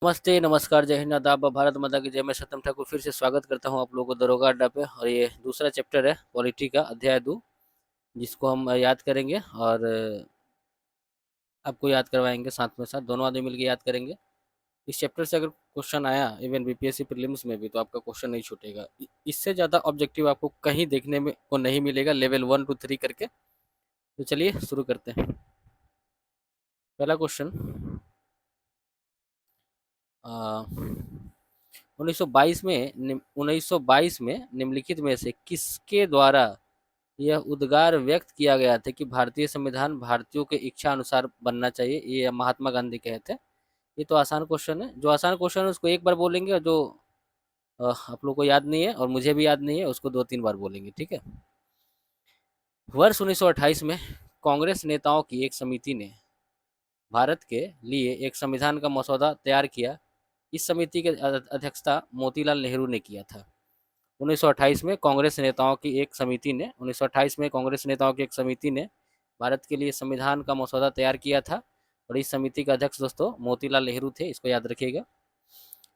नमस्ते, नमस्कार, जय हिंद, आदाब, भारत माता की जय। मैं सत्यम ठाकुर फिर से स्वागत करता हूँ आप लोगों को दरोगा अड्डा पे। और ये दूसरा चैप्टर है पॉलिटी का, अध्याय 2, जिसको हम याद करेंगे और आपको याद करवाएंगे साथ में साथ, दोनों आदमी मिलकर याद करेंगे। इस चैप्टर से अगर क्वेश्चन आया इवन बीपीएससी प्रीलिम्स में भी, तो आपका क्वेश्चन नहीं छूटेगा। इससे ज़्यादा ऑब्जेक्टिव आपको कहीं देखने में को नहीं मिलेगा, लेवल 1 to 3 करके। तो चलिए शुरू करते हैं। पहला क्वेश्चन, 1922 में निम्नलिखित में से किसके द्वारा यह उद्गार व्यक्त किया गया था कि भारतीय संविधान भारतीयों के इच्छा अनुसार बनना चाहिए? ये महात्मा गांधी कहे थे। ये तो आसान क्वेश्चन है। जो आसान क्वेश्चन है उसको एक बार बोलेंगे, और जो आप लोग को याद नहीं है और मुझे भी याद नहीं है उसको 2-3 बार बोलेंगे, ठीक है। वर्ष 1928 में कांग्रेस नेताओं की एक समिति ने भारत के लिए एक संविधान का मसौदा तैयार किया। इस समिति की अध्यक्षता मोतीलाल नेहरू ने किया था। 1928 में कांग्रेस नेताओं की एक समिति ने 1928 में कांग्रेस नेताओं की एक समिति ने भारत के लिए संविधान का मसौदा तैयार किया था। और इस समिति का अध्यक्ष दोस्तों मोतीलाल नेहरू थे, इसको याद रखिएगा।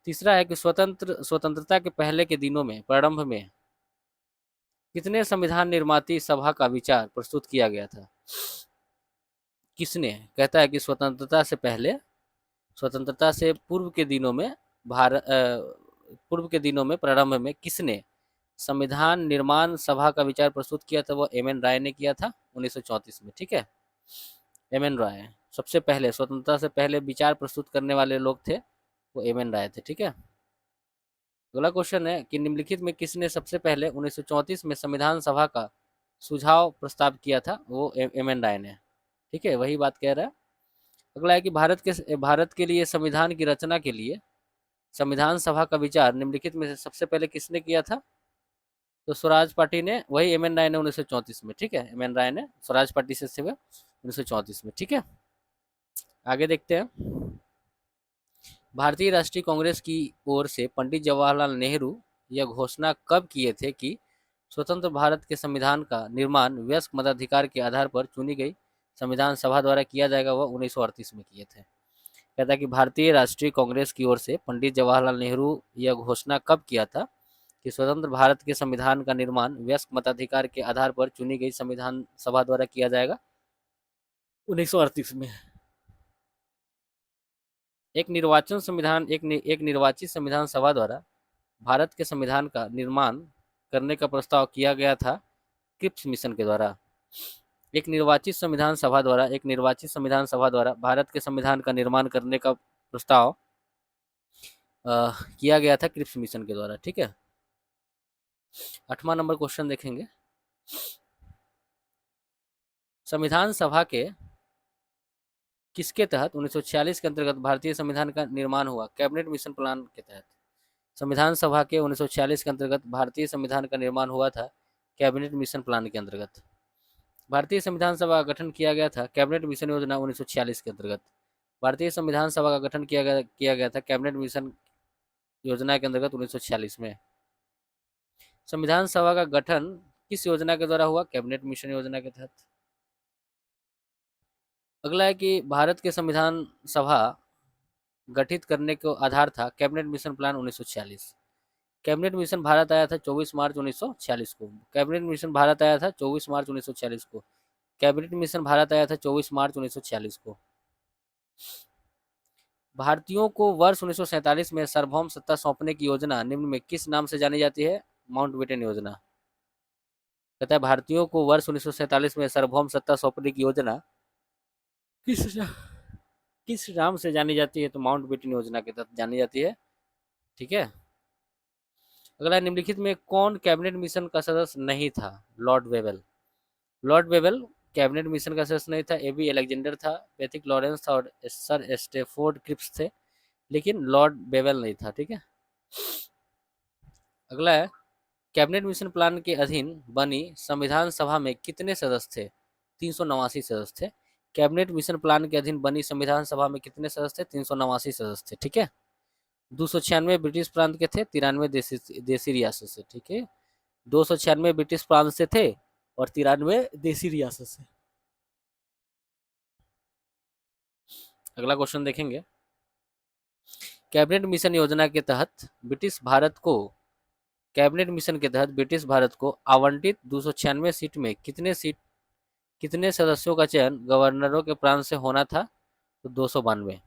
तीसरा है कि स्वतंत्रता के पहले के दिनों में, प्रारंभ में कितने संविधान निर्माती सभा का विचार प्रस्तुत किया गया था? किसने? कहता है कि स्वतंत्रता से पूर्व के दिनों में, भारत पूर्व के दिनों में, प्रारंभ में किसने संविधान निर्माण सभा का विचार प्रस्तुत किया था? वो एम एन राय ने किया था 1934 में, ठीक है। एम एन राय सबसे पहले, स्वतंत्रता से पहले विचार प्रस्तुत करने वाले लोग थे, वो एम एन राय थे, ठीक है। अगला क्वेश्चन है कि निम्नलिखित में किसने सबसे पहले 1934 में संविधान सभा का सुझाव प्रस्ताव किया था? वो एम एन राय ने, ठीक है, वही बात कह रहा है। अगला है कि भारत के लिए संविधान की रचना के लिए संविधान सभा का विचार निम्नलिखित में से सबसे पहले किसने किया था? तो स्वराज पार्टी ने, वही एम एन राय ने 1934 में, ठीक है। एम एन राय ने स्वराज पार्टी से हुए 1934 में, ठीक है। आगे देखते हैं। भारतीय राष्ट्रीय कांग्रेस की ओर से पंडित जवाहरलाल नेहरू यह घोषणा कब किए थे कि स्वतंत्र भारत के संविधान का निर्माण वयस्क मताधिकार के आधार पर चुनी गई संविधान सभा द्वारा किया जाएगा? वह 1938 में किए थे। कहता है कि भारतीय राष्ट्रीय कांग्रेस की ओर से पंडित जवाहरलाल नेहरू यह घोषणा कब किया था कि स्वतंत्र भारत के संविधान का निर्माण वयस्क मताधिकार के आधार पर चुनी गई संविधान सभा द्वारा किया जाएगा? 1938 में। एक निर्वाचित संविधान सभा द्वारा भारत के संविधान का निर्माण करने का प्रस्ताव किया गया था क्रिप्स मिशन के द्वारा। एक निर्वाचित संविधान सभा द्वारा भारत के संविधान का निर्माण करने का प्रस्ताव किया गया था क्रिप्स मिशन के द्वारा, ठीक है। 8वां नंबर क्वेश्चन देखेंगे। संविधान सभा के किसके तहत 1946 के अंतर्गत भारतीय संविधान का निर्माण हुआ? कैबिनेट मिशन प्लान के तहत। संविधान सभा के 1946 के अंतर्गत भारतीय संविधान का निर्माण हुआ था कैबिनेट मिशन प्लान के अंतर्गत। भारतीय संविधान सभा का गठन किया गया था कैबिनेट मिशन योजना 1946 के अंतर्गत। भारतीय संविधान सभा का गठन किया गया था कैबिनेट मिशन योजना के अंतर्गत 1946 में। संविधान सभा का गठन किस योजना के द्वारा हुआ? कैबिनेट मिशन योजना के तहत। अगला है कि भारत के संविधान सभा गठित करने को आधार था cabinet mission plan 1946। Cabinet mission Bharat आया था 24 मार्च 1946 को। कैबिनेट मिशन भारत आया था 24 मार्च 1946 को। कैबिनेट मिशन भारत आया था 24 मार्च 1946 को। भारतीयों को वर्ष 1947 में सार्वभौम सत्ता सौंपने की योजना निम्न में किस नाम से जानी जाती है? माउंटबेटन योजना। कहता है भारतीयों को वर्ष 1947 में सार्वभौम सत्ता सौंपने की योजना किस किस नाम से जानी जाती है? तो माउंटबेटन योजना के तहत जानी जाती है, ठीक है। अगला, निम्नलिखित में कौन कैबिनेट मिशन का सदस्य नहीं था? Lord Wavell. Lord Wavell cabinet mission का सदस्य नहीं था। एबी एलेक्जेंडर था, पैथिक लॉरेंस था और सर स्टेफोर्ड क्रिप्स थे, लेकिन लॉर्ड वेवेल नहीं था, ठीक है। अगला है, कैबिनेट मिशन प्लान के अधीन बनी संविधान सभा में कितने सदस्य थे? 389 सदस्य थे। कैबिनेट मिशन प्लान के अधीन बनी संविधान सभा में कितने सदस्य थे? 389 सदस्य थे, ठीक है। 296 ब्रिटिश प्रांत के थे, 93 देसी रियासत से, ठीक है। 296 ब्रिटिश प्रांत से थे और 93 देसी रियासत से। अगला क्वेश्चन देखेंगे। कैबिनेट मिशन योजना के तहत ब्रिटिश भारत को कैबिनेट मिशन के तहत ब्रिटिश भारत को आवंटित 296 सीट में कितने सदस्यों का चयन गवर्नरों के प्रांत से होना था? तो 292।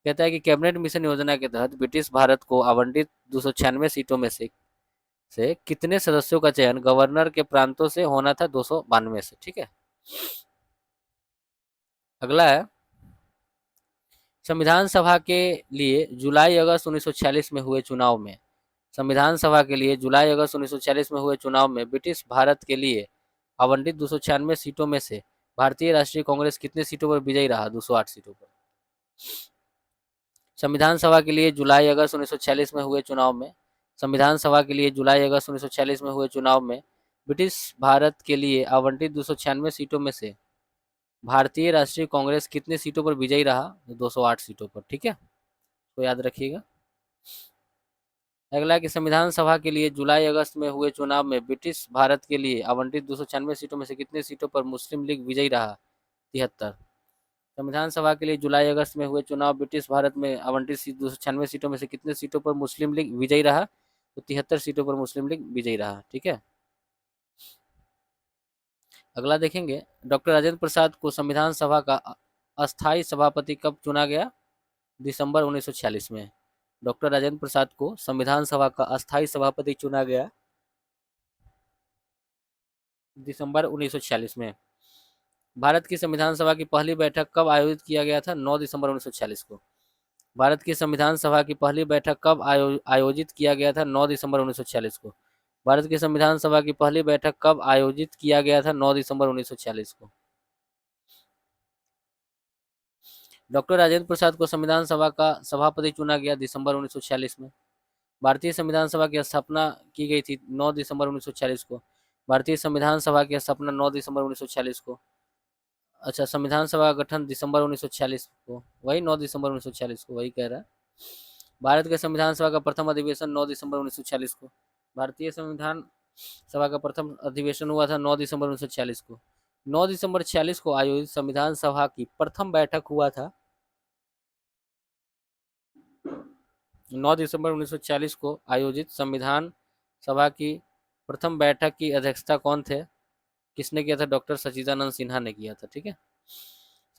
कहता है कि कैबिनेट मिशन योजना के तहत ब्रिटिश भारत को आवंटित 296 सीटों में से कितने सदस्यों का चयन गवर्नर के प्रांतों से होना था? 292 से। ठीक है, अगला है संविधान सभा के लिए जुलाई अगस्त 1946 में हुए चुनाव में संविधान सभा के लिए जुलाई अगस्त 1946 में हुए चुनाव में ब्रिटिश भारत के लिए आवंटित 296 सीटों में से भारतीय राष्ट्रीय कांग्रेस कितने सीटों पर विजयी रहा? 208 सीटों पर। संविधान सभा के लिए जुलाई अगस्त 1946 में हुए चुनाव में संविधान सभा के लिए जुलाई अगस्त 1946 में हुए चुनाव में ब्रिटिश भारत के लिए आवंटित 296 सीटों में से भारतीय राष्ट्रीय कांग्रेस कितने सीटों पर विजयी रहा? 208 सीटों पर। ठीक है, तो याद रखिएगा। अगला कि संविधान सभा के लिए जुलाई अगस्त में हुए चुनाव में ब्रिटिश भारत के लिए आवंटित 296 सीटों में से कितने सीटों पर मुस्लिम लीग विजयी रहा? 73। संविधान सभा के लिए जुलाई अगस्त में हुए चुनाव ब्रिटिश भारत में आवंटित 296 सीटों में से कितने सीटों पर मुस्लिम लीग विजयी रहा? तो 73 सीटों पर मुस्लिम लीग विजयी रहा। ठीक है, अगला देखेंगे डॉक्टर राजेंद्र प्रसाद को संविधान सभा का अस्थायी सभापति कब चुना गया? दिसंबर 1946 में। डॉक्टर राजेंद्र प्रसाद को संविधान सभा का अस्थायी सभापति चुना गया दिसंबर 1946 में। भारत की संविधान सभा की पहली बैठक कब आयोजित किया गया था? 9 दिसंबर 1946 को। भारत की संविधान सभा की पहली बैठक कब आयोजित किया गया था? 9 दिसंबर 1946 को। भारत की संविधान सभा की पहली बैठक कब आयोजित किया गया था? 9 दिसंबर 1946 को। डॉक्टर राजेंद्र प्रसाद को संविधान सभा का सभापति चुना गया दिसंबर 1946 में। भारतीय संविधान सभा की स्थापना की गई थी 9 दिसंबर 1946 को। भारतीय संविधान सभा की स्थापना 9 दिसंबर 1946 को। अच्छा, संविधान सभा का गठन दिसंबर 1946 को, वही 9 दिसंबर 1946 को, वही कह रहा है। भारत के संविधान सभा का प्रथम अधिवेशन 9 दिसंबर 1946 को। भारतीय संविधान सभा का प्रथम अधिवेशन हुआ था 9 दिसंबर 1946 को। 9 दिसंबर 46 को आयोजित संविधान सभा की प्रथम बैठक हुआ था 9 दिसंबर 1940 को आयोजित संविधान सभा की प्रथम बैठक की अध्यक्षता कौन थे? किसने किया था? डॉक्टर सच्चिदानंद सिन्हा ने किया था। ठीक है,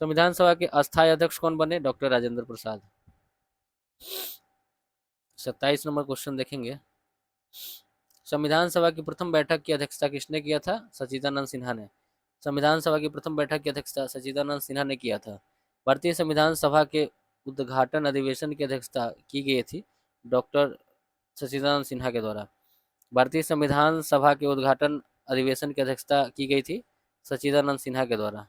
संविधान सभा के अस्थायी अध्यक्ष कौन बने? Doctor Rajendra Prasad. 27 number question देखेंगे। संविधान सभा की प्रथम बैठक की अध्यक्षता किसने किया था? सच्चिदानंद सिन्हा ने। संविधान सभा की प्रथम बैठक की अध्यक्षता सच्चिदानंद सिन्हा ने किया था। भारतीय संविधान सभा के उद्घाटन अधिवेशन की अध्यक्षता की गई थी डॉक्टर सच्चिदानंद सिन्हा के द्वारा। भारतीय संविधान सभा के उद्घाटन अधिवेशन की अध्यक्षता की गई थी सच्चिदानंद सिन्हा के द्वारा।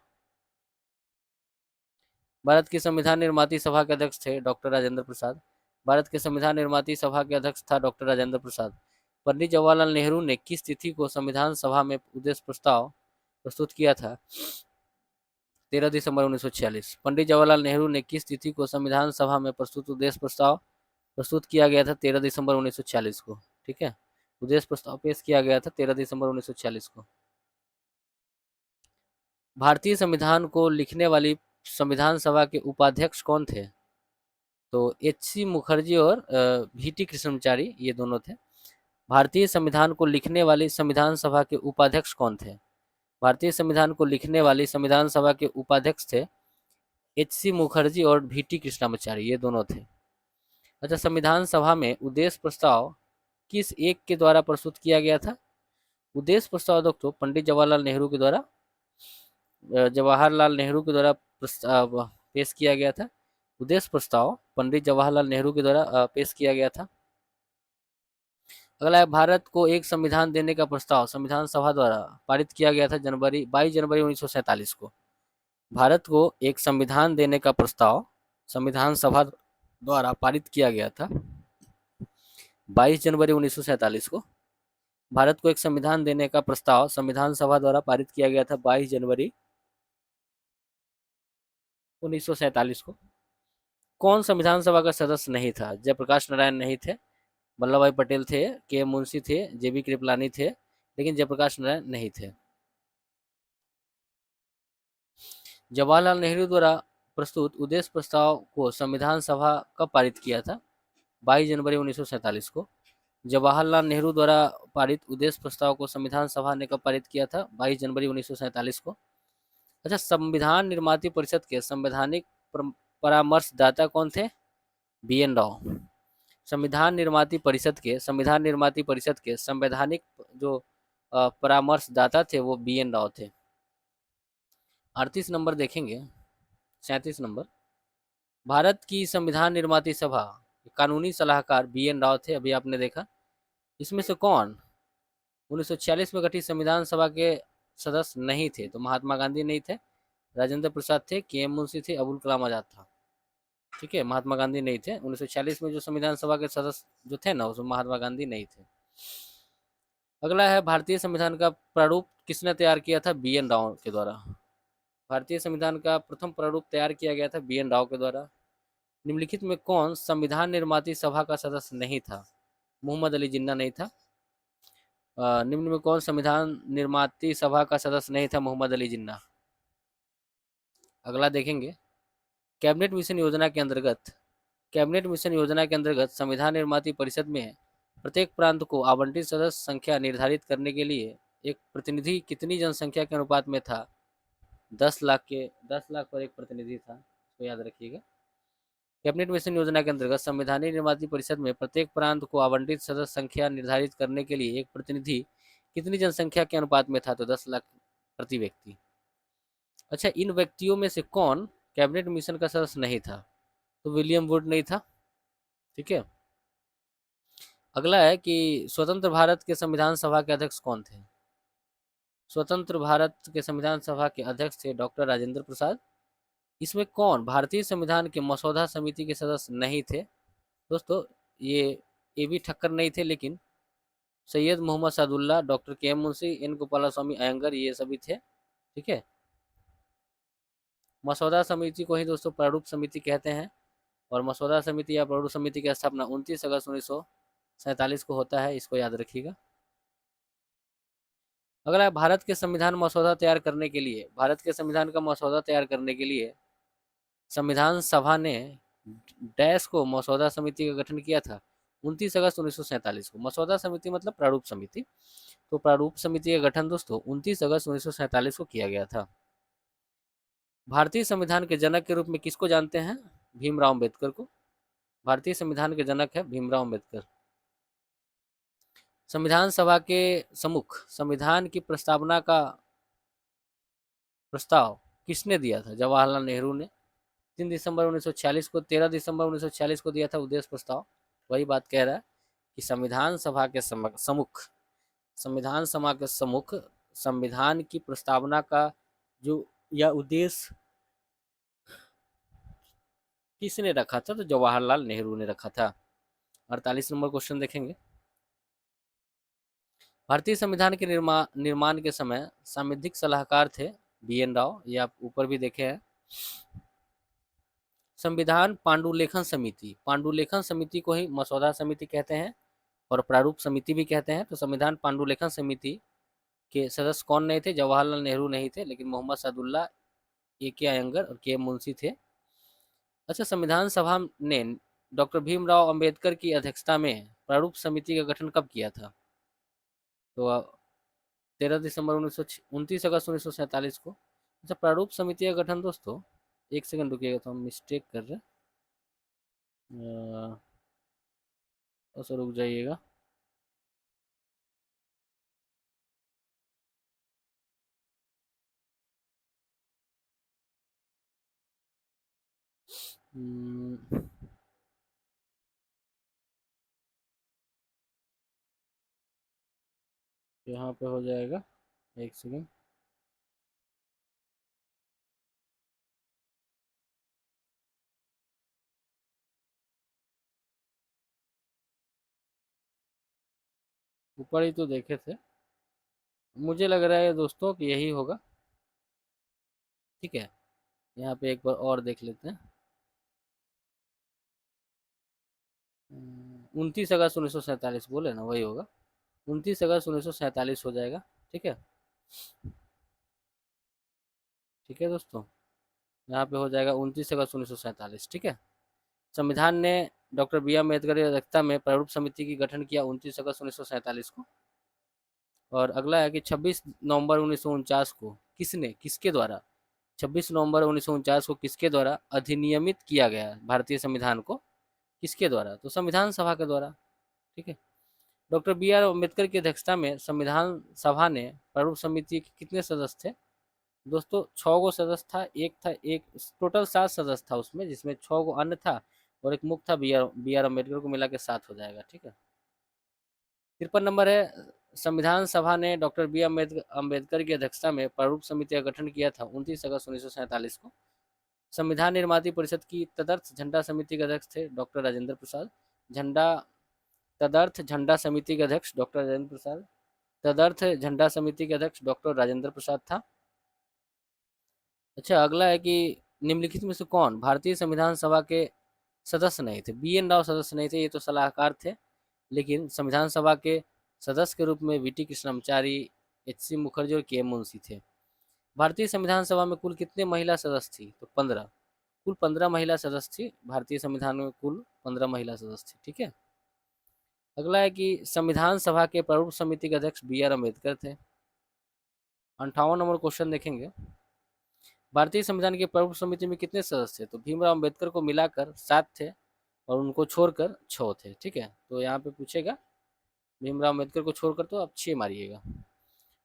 भारत की संविधान निर्माती सभा के अध्यक्ष थे डॉक्टर राजेंद्र प्रसाद। भारत के संविधान निर्माती सभा के अध्यक्ष था डॉक्टर राजेंद्र प्रसाद। पंडित जवाहरलाल नेहरू ने किस तिथि को संविधान सभा में उद्देश्य प्रस्ताव प्रस्तुत किया था? 13 दिसंबर 1946। पंडित जवाहरलाल नेहरू ने किस तिथि को संविधान सभा में प्रस्तुत उद्देश्य प्रस्ताव प्रस्तुत किया गया था? 13 दिसंबर 1946 को। ठीक है, उद्देश्य प्रस्ताव पेश किया गया था 13 दिसंबर 1946 को। भारतीय संविधान को लिखने वाली संविधान सभा के उपाध्यक्ष कौन थे? तो एच.सी. मुखर्जी और वी.टी. कृष्णमाचारी, ये दोनों थे। भारतीय संविधान को लिखने वाली संविधान सभा के उपाध्यक्ष कौन थे? भारतीय संविधान को लिखने वाली संविधान सभा के उपाध्यक्ष थे एच.सी. मुखर्जी और वी.टी. कृष्णमाचारी, ये दोनों थे। अच्छा, संविधान सभा में उद्देश्य प्रस्ताव किस एक के द्वारा प्रस्तुत किया गया था? उद्देश्य प्रस्ताव दोस्तों पंडित जवाहरलाल नेहरू के द्वारा पेश किया गया था। उद्देश्य प्रस्ताव पंडित जवाहरलाल नेहरू के द्वारा पेश किया गया था। अगला है भारत को एक संविधान देने का प्रस्ताव संविधान सभा द्वारा पारित किया गया था 22 जनवरी 1947 को। भारत को एक संविधान देने का प्रस्ताव संविधान सभा द्वारा पारित किया गया था 22 जनवरी 1947 को। भारत को एक संविधान देने का प्रस्ताव संविधान सभा द्वारा पारित किया गया था 22 जनवरी 1947 को। कौन संविधान सभा का सदस्य नहीं था? जयप्रकाश नारायण नहीं थे, वल्लभ भाई पटेल थे, के मुंशी थे, जेबी कृपलानी थे, लेकिन जयप्रकाश नारायण नहीं थे। जवाहरलाल नेहरू द्वारा प्रस्तुत उद्देश्य प्रस्ताव को संविधान सभा कब पारित किया था? 22 जनवरी 1947 को। जवाहरलाल नेहरू द्वारा पारित उद्देश्य प्रस्ताव को संविधान सभा ने कब पारित किया था? 22 जनवरी 1947 को। अच्छा, संविधान निर्माती परिषद के संवैधानिक परामर्शदाता कौन थे? बी.एन. राव। संविधान निर्माती परिषद के संवैधानिक जो परामर्शदाता थे वो बी.एन. राव थे। 38 नंबर देखेंगे, 37 नंबर। भारत की संविधान निर्माती सभा कानूनी सलाहकार बी.एन. राव थे, अभी आपने देखा। इसमें से कौन 1946 में गठित संविधान सभा के सदस्य नहीं थे? तो महात्मा गांधी नहीं थे, राजेंद्र प्रसाद थे, के.एम. मुंशी थे, अबुल कलाम आजाद था। ठीक है, महात्मा गांधी नहीं थे। 1946 में जो संविधान सभा के सदस्य जो थे ना, उसमें महात्मा गांधी नहीं थे। अगला है, भारतीय संविधान का प्रारूप किसने तैयार किया था? बी.एन. राव के द्वारा। भारतीय संविधान का प्रथम प्रारूप तैयार किया गया था बी.एन. राव के द्वारा। निम्नलिखित में कौन संविधान निर्माती सभा का सदस्य नहीं था? मोहम्मद अली जिन्ना नहीं था। निम्न में कौन संविधान निर्माती सभा का सदस्य नहीं था? मोहम्मद अली जिन्ना। अगला देखेंगे, कैबिनेट मिशन योजना के अंतर्गत संविधान निर्माती परिषद में प्रत्येक प्रांत को आवंटित सदस्य संख्या निर्धारित करने के लिए एक प्रतिनिधि कितनी जनसंख्या के अनुपात में था? 10 लाख पर एक प्रतिनिधि था, तो याद रखिएगा। कैबिनेट मिशन योजना के अंतर्गत संविधान निर्माती परिषद में प्रत्येक प्रांत को आवंटित सदस्य संख्या निर्धारित करने के लिए एक प्रतिनिधि कितनी जनसंख्या के अनुपात में था? तो 10 लाख प्रति व्यक्ति। अच्छा, इन व्यक्तियों में से कौन कैबिनेट मिशन का सदस्य नहीं था? तो विलियम वुड नहीं था। ठीक है। अगला है कि स्वतंत्र भारत के संविधान सभा के अध्यक्ष कौन थे? स्वतंत्र भारत के संविधान सभा के अध्यक्ष थे डॉक्टर राजेंद्र प्रसाद। इसमें कौन भारतीय संविधान के मसौदा समिति के सदस्य नहीं थे? दोस्तों, ये भी ठक्कर नहीं थे, लेकिन Syed Mohammad Saadulla, doctor K M. Munshi, N Gopalaswami Ayyangar, ये सभी थे। ठीक है। मसौदा समिति को ही दोस्तों प्रारूप समिति कहते हैं, और मसौदा समिति या प्रारूप समिति की स्थापना 29 अगस्त 1947 को होता है, इसको याद रखिएगा। अगला, भारत के संविधान का मसौदा तैयार करने के लिए संविधान सभा ने डैश को मसौदा समिति का गठन किया था? 29 अगस्त 1947 को। मसौदा समिति मतलब प्रारूप समिति, तो प्रारूप समिति का गठन दोस्तों 29 अगस्त 1947 को किया गया था। भारतीय संविधान के जनक के रूप में किसको जानते हैं? भीमराव अम्बेडकर को। भारतीय संविधान के जनक है भीमराव अम्बेडकर। संविधान सभा के सम्मुख संविधान की प्रस्तावना का प्रस्ताव किसने दिया था? जवाहरलाल नेहरू ने। 3 दिसंबर 1946 को, 13 दिसंबर 1946 को दिया था उद्देश्य प्रस्ताव। वही बात कह रहा है कि संविधान सभा के सम्मुख संविधान की प्रस्तावना का जो या उद्देश्य किसने रखा था? तो जवाहरलाल नेहरू ने रखा था। 48 नंबर क्वेश्चन देखेंगे, भारतीय संविधान के निर्माण के समय सांविधिक सलाहकार थे बी.एन. राव, ये आप ऊपर भी देखे हैं। संविधान पांडुलेखन समिति को ही मसौदा समिति कहते हैं और प्रारूप समिति भी कहते हैं। तो संविधान पांडुलेखन समिति के सदस्य कौन नहीं थे? जवाहरलाल नेहरू नहीं थे, लेकिन मोहम्मद सादुल्ला, ए.के. अयंगर और के.एम. मुंशी थे। अच्छा, संविधान सभा ने डॉक्टर भीमराव अंबेडकर की अध्यक्षता में प्रारूप समिति का गठन कब किया था? तो 13 दिसंबर 29 अगस्त 1947 को। अच्छा, प्रारूप समिति का गठन दोस्तों, एक सेकंड रुकिएगा, तो हम मिस्टेक कर रहे हैं, तो रुक जाइएगा। यहाँ पे हो जाएगा, एक सेकंड। ऊपर ही तो देखे थे, मुझे लग रहा है दोस्तों कि यही होगा। ठीक है, यहाँ पे एक बार और देख लेते हैं। 29 अगस्त 1947 बोले ना, वही होगा। 29 अगस्त 1947 हो जाएगा। ठीक है, ठीक है दोस्तों। यहाँ पे हो जाएगा 29 अगस्त 1947, ठीक है। संविधान ने डॉक्टर बी आर अम्बेडकर की अध्यक्षता में प्रारूप समिति की गठन किया 29 अगस्त 1947 को। और अगला है कि 26 नवंबर 1949 को किसके द्वारा 26 नवंबर 1949 को किसके द्वारा अधिनियमित किया गया भारतीय संविधान को? किसके द्वारा? तो संविधान सभा के द्वारा, ठीक है। डॉक्टर बी आर अम्बेडकर की अध्यक्षता में संविधान सभा ने प्रारूप समिति के कितने सदस्य थे? दोस्तों 6 गो सदस्य था, एक टोटल 7 सदस्य था उसमें, जिसमें 6 गो अन्य था और एक मुक्त था। बी आर अम्बेडकर को मिला के 7 हो जाएगा, ठीक है। 53 नंबर है, संविधान सभा ने डॉक्टर बी अम्बेडकर की अध्यक्षता में प्रारूप समिति का गठन किया था 29 अगस्त 1947 को। संविधान निर्माती परिषद की तदर्थ झंडा समिति के अध्यक्ष थे डॉक्टर राजेंद्र प्रसाद। झंडा तदर्थ झंडा समिति के अध्यक्ष डॉक्टर राजेंद्र प्रसाद। तदर्थ झंडा समिति के अध्यक्ष डॉक्टर राजेंद्र प्रसाद था। अच्छा, अगला है कि निम्नलिखित में से कौन भारतीय संविधान सभा के सदस्य नहीं थे? बी एन राव सदस्य नहीं थे, ये तो सलाहकार थे। लेकिन संविधान सभा के सदस्य के रूप में V T Krishnamachari, H C Mukherjee और के एम मुंशी थे। भारतीय संविधान सभा में कुल कितने महिला सदस्य थी? तो 15। कुल 15 महिला सदस्य थी भारतीय संविधान में, कुल 15 महिला सदस्य थी, ठीक है। अगला है कि संविधान सभा के प्रारूप समिति के अध्यक्ष बी आर अम्बेडकर थे। 58 नंबर क्वेश्चन देखेंगे, भारतीय संविधान की प्रारूप समिति में कितने सदस्य थे? तो भीमराव अम्बेडकर को मिलाकर 7 थे और उनको छोड़कर 6 थे, ठीक है। तो यहाँ पे पूछेगा भीमराव अम्बेडकर को छोड़कर, तो आप 6 मारिएगा।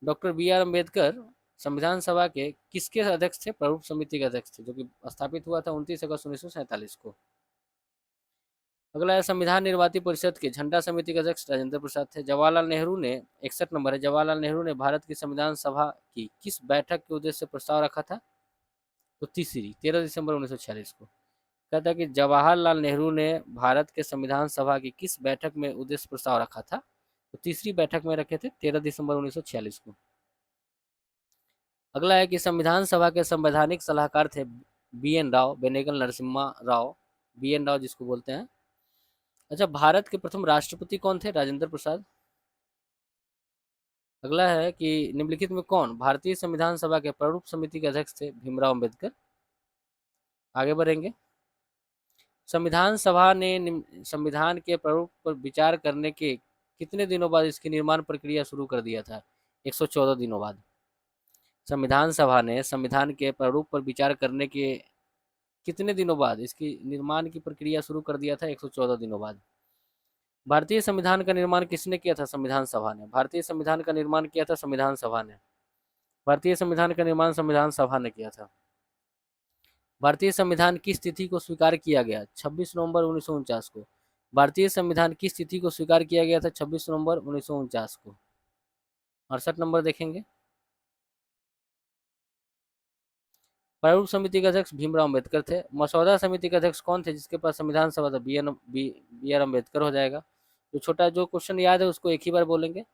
डॉक्टर बी आर अम्बेडकर संविधान सभा के किसके अध्यक्ष थे? प्रारूप समिति के अध्यक्ष थे, जो कि स्थापित हुआ था 29 अगस्त 1947 को। अगला है, संविधान निर्माती परिषद के झंडा समिति के अध्यक्ष राजेंद्र प्रसाद थे। जवाहरलाल नेहरू ने 61 नंबर है, जवाहरलाल नेहरू ने भारत की संविधान सभा की किस बैठक के उद्देश्य से प्रस्ताव रखा था? तो तीसरी, 13 दिसंबर 1946 को। कहता है कि जवाहरलाल नेहरू ने भारत के संविधान सभा की किस बैठक में उद्देश्य प्रस्ताव रखा था? तो तीसरी बैठक में रखे थे, 13 दिसंबर 1946 को। अगला है कि संविधान सभा के संवैधानिक सलाहकार थे B N Rau, Benegal Narasimha Rau, B N Rau जिसको बोलते हैं। अच्छा, भारत के प्रथम राष्ट्रपति कौन थे? राजेंद्र प्रसाद। अगला है कि निम्नलिखित में कौन भारतीय संविधान सभा के प्रारूप समिति के अध्यक्ष थे? भीमराव अम्बेडकर। आगे बढ़ेंगे, संविधान सभा ने संविधान के प्रारूप पर विचार करने के कितने दिनों बाद इसकी निर्माण प्रक्रिया शुरू कर दिया था? 114 दिनों बाद। संविधान सभा ने संविधान के प्रारूप पर विचार करने के कितने दिनों बाद इसकी निर्माण की प्रक्रिया शुरू कर दिया था? 114 दिनों बाद। भारतीय संविधान का निर्माण किसने किया था? संविधान सभा ने। भारतीय संविधान का निर्माण किया था संविधान सभा ने। भारतीय संविधान का निर्माण संविधान सभा ने किया था। भारतीय संविधान किस तिथि को स्वीकार किया गया? 26 नवंबर 1949 को। भारतीय संविधान किस तिथि को स्वीकार किया गया था? 26 नवंबर 1949 को। 68 नंबर देखेंगे, प्रारूप समिति के अध्यक्ष भीमराव अम्बेडकर थे। मसौदा समिति के अध्यक्ष कौन थे जिसके पास संविधान सभा था? बी आर अम्बेडकर हो जाएगा। जो छोटा जो क्वेश्चन याद है उसको एक ही बार बोलेंगे।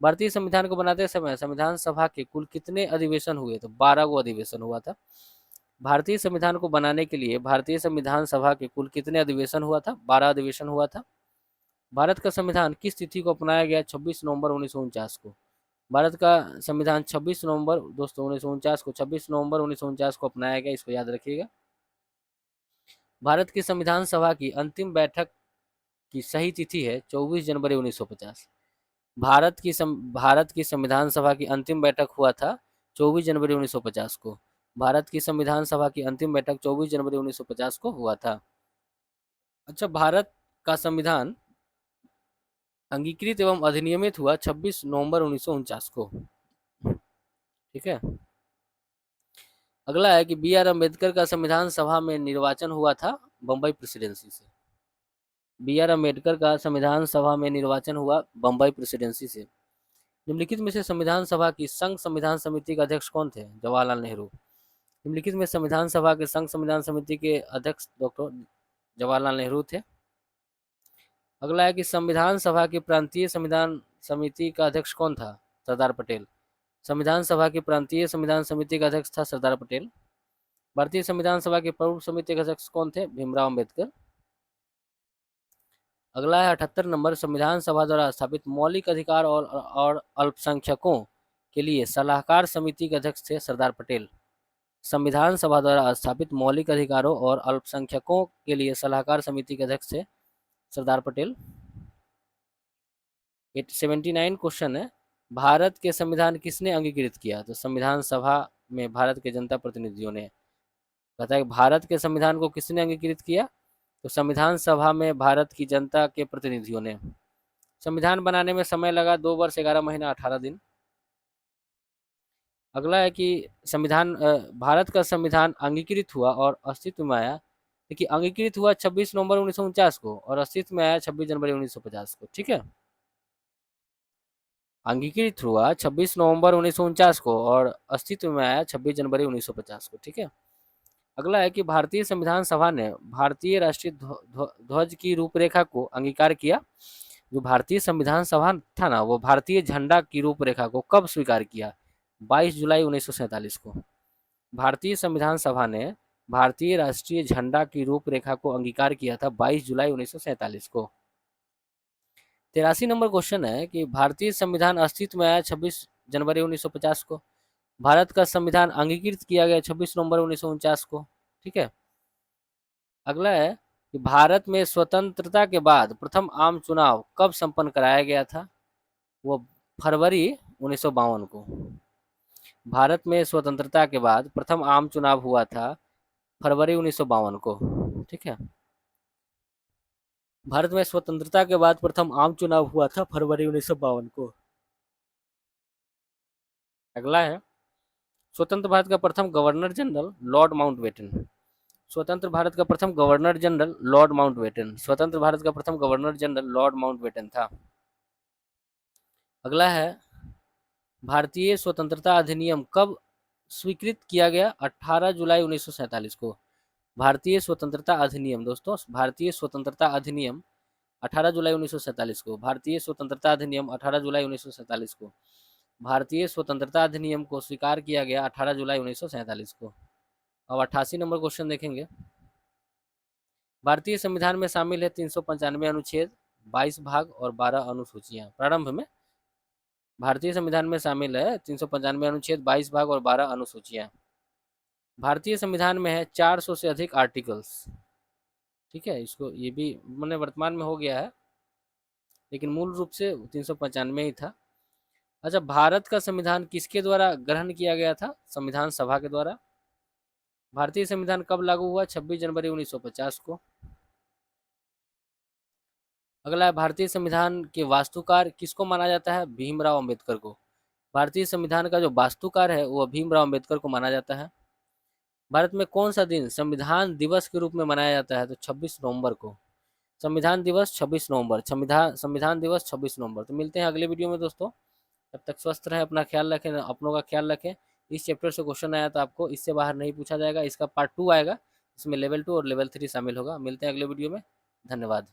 भारतीय संविधान को बनाते समय संविधान सभा के कुल कितने अधिवेशन हुए? तो 12 गो अधिवेशन हुआ था। भारतीय संविधान को बनाने के लिए भारतीय संविधान सभा के कुल कितने अधिवेशन हुआ था? 12 अधिवेशन हुआ था। भारत का संविधान किस तिथि को अपनाया गया? 26 नवंबर 1949 को। भारत का संविधान 26 नवंबर दोस्तों 1949 को, 26 नवंबर 1949 को अपनाया गया, इसको याद रखिएगा। भारत की संविधान सभा की अंतिम बैठक की सही तिथि है 24 जनवरी 1950। भारत की संविधान सभा की अंतिम बैठक हुआ था 24 जनवरी 1950 को। भारत की संविधान सभा की अंतिम बैठक 24 जनवरी 1950 को हुआ था। अच्छा, भारत का संविधान अंगीकृत एवं अधिनियमित हुआ 26 नवंबर 1949 को, ठीक है। अगला है कि बी आर अम्बेडकर का संविधान सभा में निर्वाचन हुआ था बम्बई प्रेसिडेंसी से। बी आर अम्बेडकर का संविधान सभा में निर्वाचन हुआ बम्बई प्रेसिडेंसी से। निम्नलिखित में से संविधान सभा की संघ संविधान समिति के अध्यक्ष कौन थे? जवाहरलाल नेहरू। निम्नलिखित में संविधान सभा के संघ संविधान समिति के अध्यक्ष डॉक्टर जवाहरलाल नेहरू थे। अगला है कि संविधान सभा की प्रांतीय संविधान समिति का अध्यक्ष कौन था? सरदार पटेल। संविधान सभा की प्रांतीय संविधान समिति का अध्यक्ष था सरदार पटेल। भारतीय संविधान सभा के प्रारूप समिति के अध्यक्ष कौन थे? भीमराव अम्बेडकर। अगला है 78 नंबर, संविधान सभा द्वारा स्थापित मौलिक अधिकार और अल्पसंख्यकों के लिए सलाहकार समिति के अध्यक्ष थे सरदार पटेल। संविधान सभा द्वारा स्थापित मौलिक अधिकारों और अल्पसंख्यकों के लिए सलाहकार समिति के अध्यक्ष थे सरदार पटेल। 79 क्वेश्चन है, भारत के संविधान किसने अंगीकृत किया? तो संविधान सभा में भारत के जनता प्रतिनिधियों ने। कहता है कि भारत के संविधान को किसने अंगीकृत किया? तो संविधान सभा में भारत की जनता के प्रतिनिधियों ने। संविधान बनाने में समय लगा 2 वर्ष 11 महीना 18 दिन। अगला है कि संविधान भारत का संविधान अंगीकृत हुआ और अस्तित्व में आया। देखिए अंगीकृत हुआ 26 नवंबर 1949 को और अस्तित्व में आया 26 जनवरी 1950 को। ठीक है, अंगीकृत हुआ 26 नवंबर 1949 को और अस्तित्व में आया 26 जनवरी 1950 को। ठीक है, अगला है कि भारतीय संविधान सभा ने भारतीय राष्ट्रीय ध्वज की रूपरेखा को अंगीकार किया। जो भारतीय संविधान सभा था ना, वो भारतीय झंडा की रूपरेखा को कब स्वीकार किया? 22 जुलाई 1947 को। भारतीय संविधान सभा ने भारतीय राष्ट्रीय झंडा की रूपरेखा को अंगीकार किया था 22 जुलाई 1947 को। 83 नंबर क्वेश्चन है कि भारतीय संविधान अस्तित्व में आया 26 जनवरी 1950 को। भारत का संविधान अंगीकृत किया गया 26 नवंबर 1949 को। ठीक है, अगला है कि भारत में स्वतंत्रता के बाद प्रथम आम चुनाव कब संपन्न कराया गया था? वो फरवरी 1952 को। भारत में स्वतंत्रता के बाद प्रथम आम चुनाव हुआ था फरवरी 1952 को। ठीक है, भारत में स्वतंत्रता के बाद प्रथम आम चुनाव हुआ था फरवरी 1952 को। अगला है स्वतंत्र भारत का प्रथम गवर्नर जनरल लॉर्ड माउंटबेटन। स्वतंत्र भारत का प्रथम गवर्नर जनरल लॉर्ड माउंटबेटन। स्वतंत्र भारत का प्रथम गवर्नर जनरल लॉर्ड माउंटबेटन था। अगला है भारतीय स्वतंत्रता अधिनियम कब स्वीकृत किया गया? 18 जुलाई 1947 को। भारतीय स्वतंत्रता अधिनियम दोस्तों, भारतीय स्वतंत्रता अधिनियम 18 जुलाई 1947 को। भारतीय स्वतंत्रता अधिनियम 18 जुलाई 1947 को। भारतीय स्वतंत्रता अधिनियम को स्वीकार किया गया 18 जुलाई 1947 को। अब 88 नंबर क्वेश्चन देखेंगे। भारतीय संविधान में शामिल है 395 अनुच्छेद, 22 भाग और 12 अनुसूचियां। प्रारंभ में भारतीय संविधान में शामिल है 395 अनुच्छेद, 22 भाग और 12 अनुसूचियां। भारतीय संविधान में है 400 से अधिक आर्टिकल्स। ठीक है, इसको ये भी मैंने वर्तमान में हो गया है, लेकिन मूल रूप से 395 ही था। अच्छा, भारत का संविधान किसके द्वारा ग्रहण किया गया था? संविधान सभा के द्वारा। भारतीय संविधान कब लागू हुआ? 26 जनवरी 1950 को। अगला है भारतीय संविधान के वास्तुकार किसको माना जाता है? भीमराव अंबेडकर को। भारतीय संविधान का जो वास्तुकार है वो भीमराव अंबेडकर को माना जाता है। भारत में कौन सा दिन संविधान दिवस के रूप में मनाया जाता है? तो 26 नवंबर को। संविधान दिवस 26 नवंबर, संविधान दिवस 26 नवंबर। तो मिलते हैं अगले वीडियो में दोस्तों, तब तक स्वस्थ रहें, अपना ख्याल रखें, अपनों का ख्याल रखें। इस चैप्टर से क्वेश्चन आया तो आपको इससे बाहर नहीं पूछा जाएगा, इसका पार्ट 2 आएगा, इसमें लेवल 2 और लेवल 3 शामिल होगा। मिलते हैं अगले वीडियो में, धन्यवाद।